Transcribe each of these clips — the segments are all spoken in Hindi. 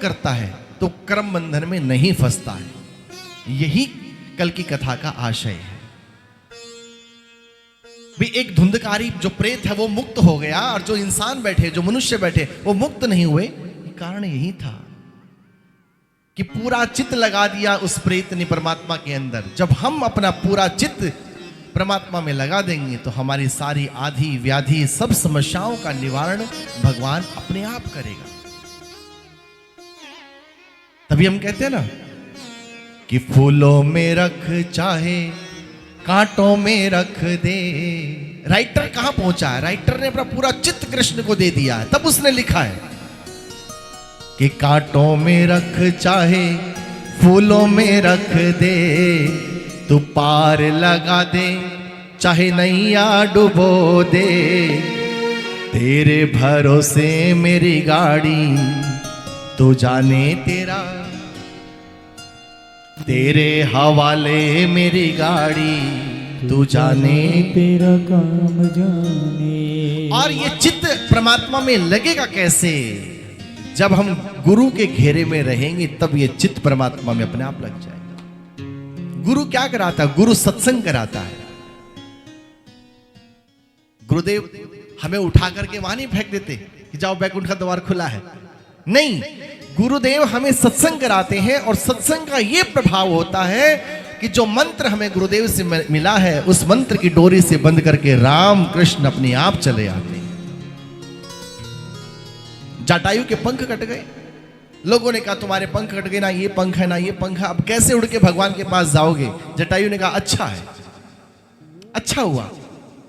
करता है तो कर्म बंधन में नहीं फंसता है। यही कल की कथा का आशय है। भी एक धुंधकारी जो प्रेत है वो मुक्त हो गया, और जो इंसान बैठे, जो मनुष्य बैठे, वो मुक्त नहीं हुए। कारण यही था कि पूरा चित्त लगा दिया उस प्रेत ने परमात्मा के अंदर। जब हम अपना पूरा चित्त परमात्मा में लगा देंगे तो हमारी सारी आधि व्याधि सब समस्याओं का निवारण भगवान अपने आप करेगा। तभी हम कहते हैं ना कि फूलों में रख चाहे कांटों में रख दे। राइटर कहां पहुंचा है? राइटर ने अपना पूरा चित्त कृष्ण को दे दिया है, तब उसने लिखा है कि कांटों में रख चाहे फूलों में रख दे, तू पार लगा दे चाहे नैया डुबो दे, तेरे भरोसे मेरी गाड़ी तू जाने तेरा, तेरे हवाले मेरी गाड़ी तू जाने तेरा काम जाने। और ये चित्त परमात्मा में लगेगा कैसे? जब हम गुरु के घेरे में रहेंगे तब ये चित्त परमात्मा में अपने आप लग जाएगा। गुरु क्या कराता है? गुरु सत्संग कराता है। गुरुदेव हमें उठा करके वहां नहीं फेंक देते कि जाओ बैकुंठ का द्वार खुला है, नहीं। गुरुदेव हमें सत्संग कराते हैं, और सत्संग का यह प्रभाव होता है कि जो मंत्र हमें गुरुदेव से मिला है उस मंत्र की डोरी से बंद करके राम कृष्ण अपने आप चले आते हैं। जटायु के पंख कट गए, लोगों ने कहा तुम्हारे पंख कट गए, ना ये पंख है ना ये पंख है, अब कैसे उड़ के भगवान के पास जाओगे? जटायु ने कहा अच्छा है, अच्छा हुआ,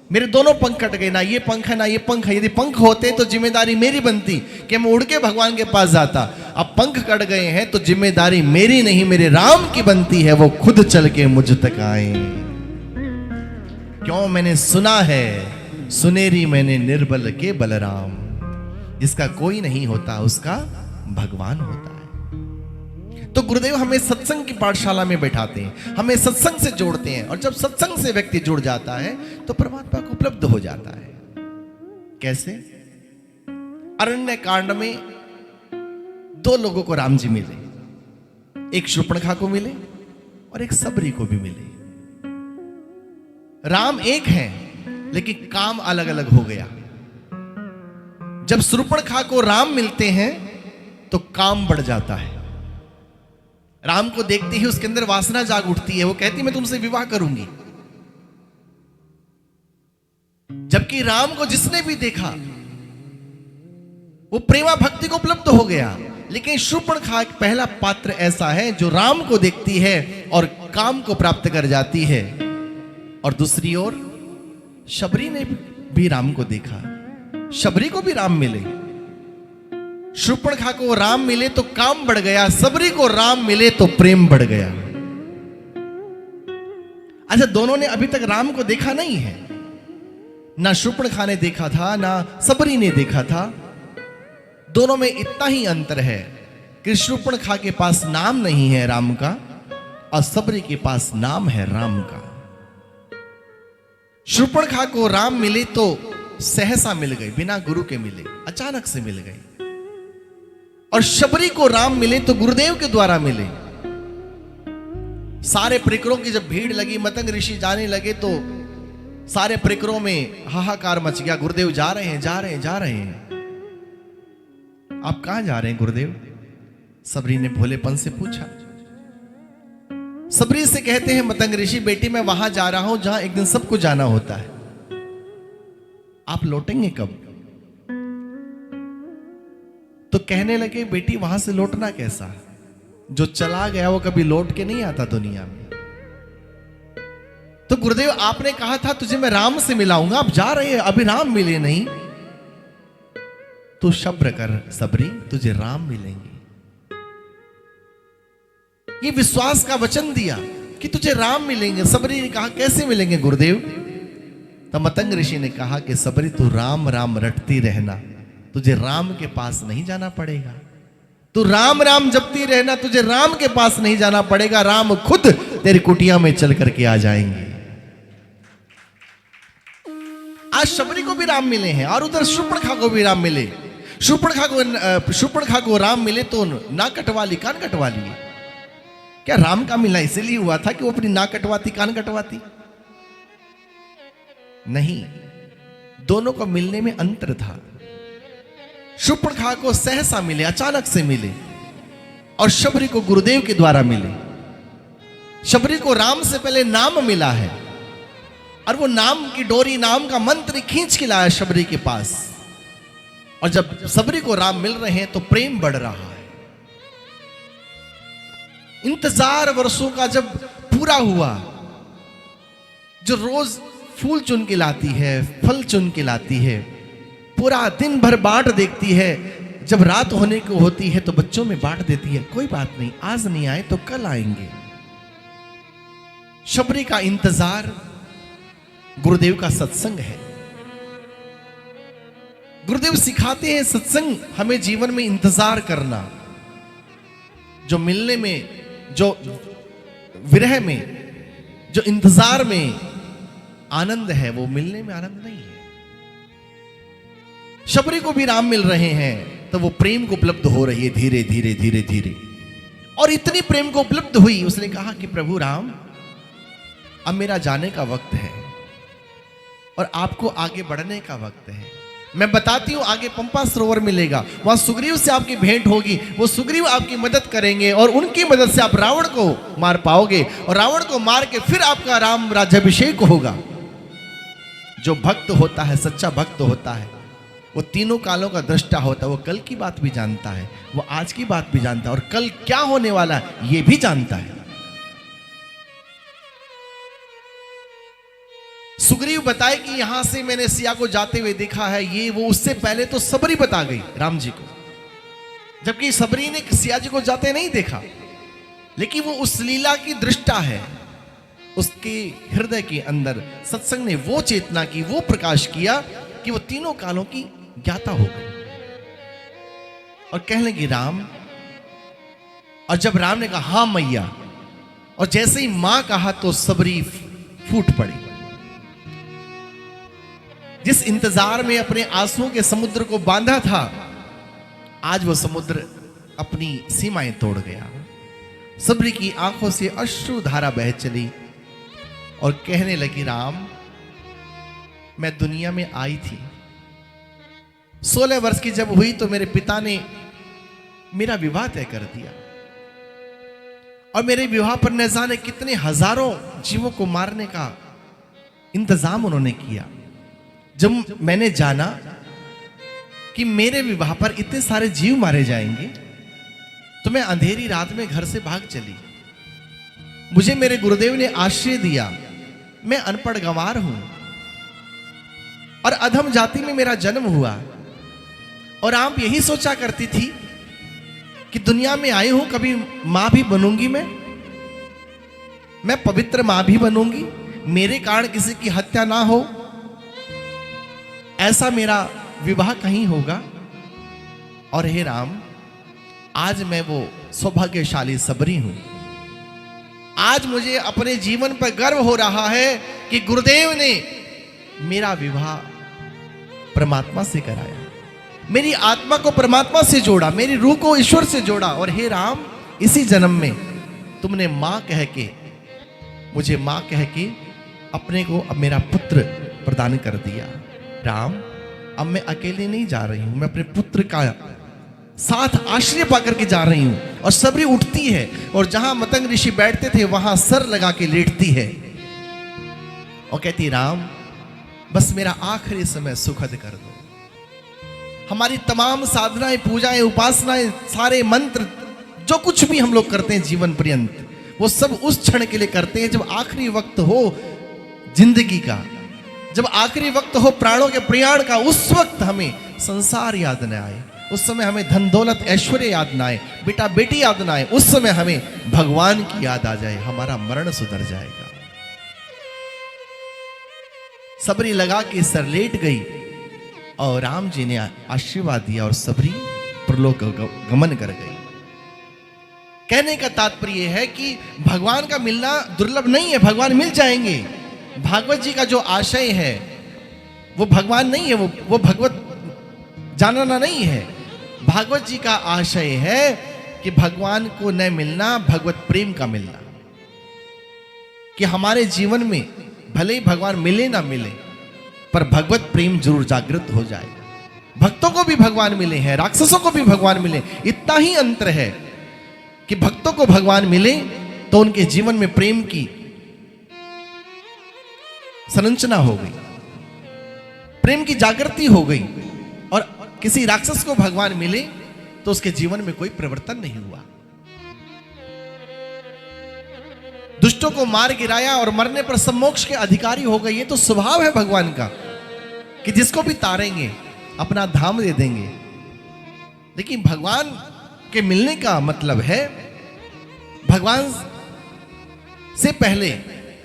मेरे दोनों पंख कट गए, ना ये पंख है ना ये पंख है। यदि पंख होते तो जिम्मेदारी मेरी बनती कि मैं उड़ के भगवान के पास जाता। अब पंख कट गए हैं तो जिम्मेदारी मेरी नहीं, मेरे राम की बनती है, वो खुद चल के मुझ तक आए। क्यों? मैंने सुना है सुनेरी मैंने निर्बल के बलराम, जिसका कोई नहीं होता उसका भगवान होता है। तो गुरुदेव हमें सत्संग की पाठशाला में बैठाते हैं, हमें सत्संग से जोड़ते हैं, और जब सत्संग से व्यक्ति जुड़ जाता है तो परमात्मा को उपलब्ध हो जाता है। कैसे? अरण्य कांड में दो लोगों को राम जी मिले, एक शूर्पणखा को मिले और एक सबरी को भी मिले। राम एक है लेकिन काम अलग अलग हो गया। जब शूर्पणखा को राम मिलते हैं तो काम बढ़ जाता है। राम को देखते ही उसके अंदर वासना जाग उठती है, वो कहती मैं तुमसे विवाह करूंगी। जबकि राम को जिसने भी देखा वो प्रेमा भक्ति को उपलब्ध हो गया। लेकिन शूर्पणखा एक पहला पात्र ऐसा है जो राम को देखती है और काम को प्राप्त कर जाती है। और दूसरी ओर शबरी ने भी राम को देखा, शबरी को भी राम मिले। शूर्पणखा को राम मिले तो काम बढ़ गया, सबरी को राम मिले तो प्रेम बढ़ गया। अच्छा, दोनों ने अभी तक राम को देखा नहीं है, ना शूर्पणखा ने देखा था ना सबरी ने देखा था। दोनों में इतना ही अंतर है कि शूर्पणखा के पास नाम नहीं है राम का, और सबरी के पास नाम है राम का। शूर्पणखा को राम मिले तो सहसा मिल गए, बिना गुरु के मिले, अचानक से मिल गए। और शबरी को राम मिले तो गुरुदेव के द्वारा मिले। सारे परिकरों की जब भीड़ लगी, मतंग ऋषि जाने लगे तो सारे परिकरों में हाहाकार मच गया। गुरुदेव जा रहे हैं, जा रहे हैं, जा रहे हैं। आप कहां जा रहे हैं गुरुदेव? सबरी ने भोलेपन से पूछा। सबरी से कहते हैं मतंग ऋषि, बेटी मैं वहां जा रहा हूं जहां एक दिन सबको जाना होता है, आप लौटेंगे कब? तो कहने लगे बेटी वहां से लौटना कैसा, जो चला गया वो कभी लौट के नहीं आता दुनिया में। तो गुरुदेव आपने कहा था तुझे मैं राम से मिलाऊंगा, आप जा रहे हैं, अभी राम मिले नहीं। तू सब्र कर सबरी, तुझे राम मिलेंगे। ये विश्वास का वचन दिया कि तुझे राम मिलेंगे। सबरी ने कहा कैसे मिलेंगे गुरुदेव? तब मतंग ऋषि ने कहा कि सबरी तू राम राम रटती रहना, तुझे राम के पास नहीं जाना पड़ेगा। तू राम राम जपती रहना, तुझे राम के पास नहीं जाना पड़ेगा, राम खुद तेरी कुटिया में चल करके आ जाएंगे। आज शबरी को भी राम मिले हैं और उधर शूर्पणखा को भी राम मिले। शूर्पणखा को राम मिले तो नाक कटवा ली, कान कटवा लिए। क्या राम का मिलना इसलिए हुआ था कि वो अपनी नाक कटवाती, कान कटवाती? नहीं, दोनों को मिलने में अंतर था। शूर्पणखा को सहसा मिले, अचानक से मिले, और शबरी को गुरुदेव के द्वारा मिले। शबरी को राम से पहले नाम मिला है, और वो नाम की डोरी, नाम का मंत्र खींच के लाया शबरी के पास। और जब शबरी को राम मिल रहे हैं तो प्रेम बढ़ रहा है। इंतजार वर्षों का जब पूरा हुआ, जो रोज फूल चुन के लाती है, फल चुन के लाती है, पूरा दिन भर बाट देखती है, जब रात होने को होती है तो बच्चों में बांट देती है, कोई बात नहीं, आज नहीं आए तो कल आएंगे। शबरी का इंतजार गुरुदेव का सत्संग है। गुरुदेव सिखाते हैं सत्संग हमें जीवन में इंतजार करना। जो मिलने में, जो विरह में, जो इंतजार में आनंद है, वो मिलने में आनंद नहीं है। शबरी को भी राम मिल रहे हैं तो वो प्रेम को उपलब्ध हो रही है धीरे धीरे धीरे धीरे। और इतनी प्रेम को उपलब्ध हुई, उसने कहा कि प्रभु राम, अब मेरा जाने का वक्त है और आपको आगे बढ़ने का वक्त है। मैं बताती हूं, आगे पंपा सरोवर मिलेगा, वहां सुग्रीव से आपकी भेंट होगी, वो सुग्रीव आपकी मदद करेंगे और उनकी मदद से आप रावण को मार पाओगे, और रावण को मार के फिर आपका राम राज्याभिषेक होगा। जो भक्त होता है, सच्चा भक्त होता है, वो तीनों कालों का दृष्टा होता है। वो कल की बात भी जानता है, वो आज की बात भी जानता है, और कल क्या होने वाला है ये भी जानता है। सुग्रीव बताए कि यहां से मैंने सिया को जाते हुए देखा है, ये वो। उससे पहले तो सबरी बता गई राम जी को, जबकि सबरी ने सिया जी को जाते नहीं देखा, लेकिन वो उस लीला की दृष्टा है। उसके हृदय के अंदर सत्संग ने वो चेतना की, वो प्रकाश किया कि वो तीनों कालों की ज्ञाता हो गई। और कहने लगी राम, और जब राम ने कहा हां मैया, और जैसे ही मां कहा तो सबरी फूट पड़ी। जिस इंतजार में अपने आंसुओं के समुद्र को बांधा था, आज वो समुद्र अपनी सीमाएं तोड़ गया। सबरी की आंखों से अश्रु धारा बह चली और कहने लगी राम, मैं दुनिया में आई थी, 16 वर्ष की जब हुई तो मेरे पिता ने मेरा विवाह तय कर दिया, और मेरे विवाह पर न जाने कितने हजारों जीवों को मारने का इंतजाम उन्होंने किया। जब मैंने जाना कि मेरे विवाह पर इतने सारे जीव मारे जाएंगे, तो मैं अंधेरी रात में घर से भाग चली। मुझे मेरे गुरुदेव ने आश्रय दिया। मैं अनपढ़ गंवार हूं और अधम जाति में मेरा जन्म हुआ, और आप यही सोचा करती थी कि दुनिया में आई हूं, कभी मां भी बनूंगी, मैं पवित्र मां भी बनूंगी, मेरे कारण किसी की हत्या ना हो, ऐसा मेरा विवाह कहीं होगा। और हे राम, आज मैं वो सौभाग्यशाली सबरी हूं। आज मुझे अपने जीवन पर गर्व हो रहा है कि गुरुदेव ने मेरा विवाह परमात्मा से कराया, मेरी आत्मा को परमात्मा से जोड़ा, मेरी रूह को ईश्वर से जोड़ा। और हे राम, इसी जन्म में तुमने मां कह के, मुझे मां कह के अपने को अब मेरा पुत्र प्रदान कर दिया। राम, अब मैं अकेले नहीं जा रही हूं, मैं अपने पुत्र का साथ आश्रय पाकर के जा रही हूं। और सबरी उठती है और जहां मतंग ऋषि बैठते थे वहां सर लगा के लेटती है और कहती, राम, बस मेरा आखिरी समय सुखद कर दो। हमारी तमाम साधनाएं, पूजाएं, उपासनाएं, सारे मंत्र, जो कुछ भी हम लोग करते हैं जीवन पर्यंत, वो सब उस क्षण के लिए करते हैं जब आखिरी वक्त हो जिंदगी का, जब आखिरी वक्त हो प्राणों के प्रयाण का। उस वक्त हमें संसार याद न आए, उस समय हमें धन दौलत ऐश्वर्य याद ना आए, बेटा बेटी याद ना आए, उस समय हमें भगवान की याद आ जाए, हमारा मरण सुधर जाएगा। सबरी लगा के सर लेट गई और राम जी ने आशीर्वाद दिया और सबरी प्रलोक गमन कर गई। कहने का तात्पर्य है कि भगवान का मिलना दुर्लभ नहीं है, भगवान मिल जाएंगे। भागवत जी का जो आशय है वो भगवान नहीं है, वो भगवत जानना नहीं है। भागवत जी का आशय है कि भगवान को न मिलना, भगवत प्रेम का मिलना। कि हमारे जीवन में भले ही भगवान मिले ना मिले, पर भगवत प्रेम जरूर जागृत हो जाए। भक्तों को भी भगवान मिले हैं, राक्षसों को भी भगवान मिले। इतना ही अंतर है कि भक्तों को भगवान मिले तो उनके जीवन में प्रेम की संरचना हो गई, प्रेम की जागृति हो गई। और किसी राक्षस को भगवान मिले तो उसके जीवन में कोई परिवर्तन नहीं हुआ। दुष्टों को मार गिराया और मरने पर सब मोक्ष के अधिकारी हो गए। ये तो स्वभाव है भगवान का कि जिसको भी तारेंगे अपना धाम दे देंगे। लेकिन भगवान के मिलने का मतलब है भगवान से पहले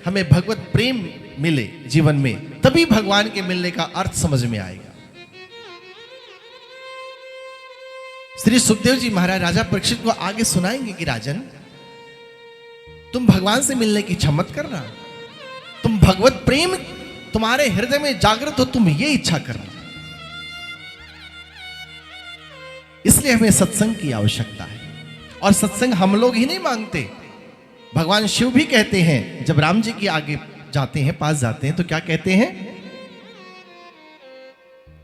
हमें भगवत प्रेम मिले जीवन में, तभी भगवान के मिलने का अर्थ समझ में आएगा। श्री सुखदेव जी महाराज राजा परीक्षित को आगे सुनाएंगे कि राजन, तुम भगवान से मिलने की इच्छा मत करना, तुम भगवत प्रेम तुम्हारे हृदय में जागृत हो, तुम ये इच्छा करना। इसलिए हमें सत्संग की आवश्यकता है। और सत्संग हम लोग ही नहीं मांगते, भगवान शिव भी कहते हैं। जब राम जी के आगे जाते हैं, पास जाते हैं, तो क्या कहते हैं?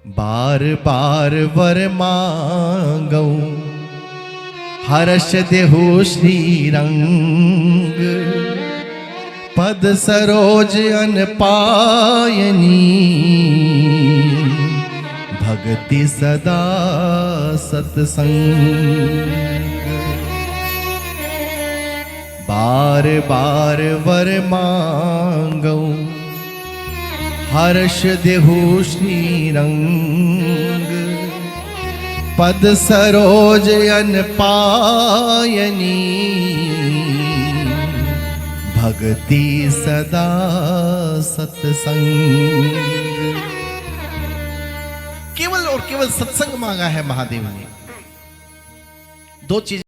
बार बार वर मांगौ हर्ष देहु श्री रंग, पद सरोज अन पायनी, भक्ति सदा सत्संग। बार बार वर मांगौ हर्ष देहु श्री रंग, पद सरोज अन पायनी, भक्ति सदा सत्संग। केवल और केवल सत्संग मांगा है महादेव ने। दो चीज